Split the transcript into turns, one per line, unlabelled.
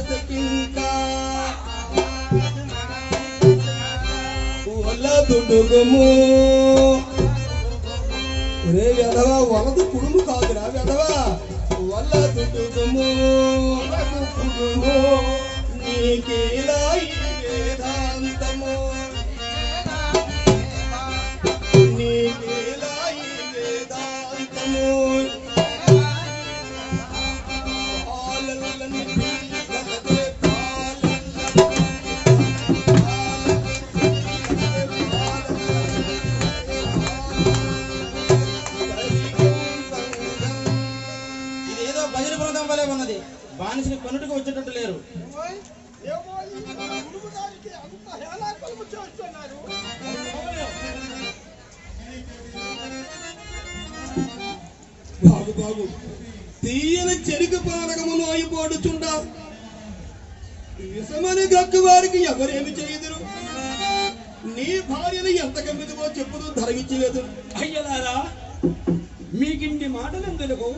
సకింకా వల్ల దుడుగుము రే వెధవా వలదు కుడుము కాదురా వెధవా వల్ల దుడుగుము నీకేలా ఈ వేదాంతము నీకేలా ఈ వేదాంతము
ఇదేదో భజన బృందం వలె ఉన్నది. బానిసని కొనుటకు వచ్చేటట్టు లేరు.
బాగు బాగు తీయని చెరుకు పానకమును అయిపోడుచుండా విషమని గక్కు వారికి ఎవరేమి చేయదురు. నీ భార్యను ఎంత కమ్మిదివో చెప్పుదు ధరగిచ్చలేదు.
అయ్యలారా మీకింటి మాటలు ఎందుకు?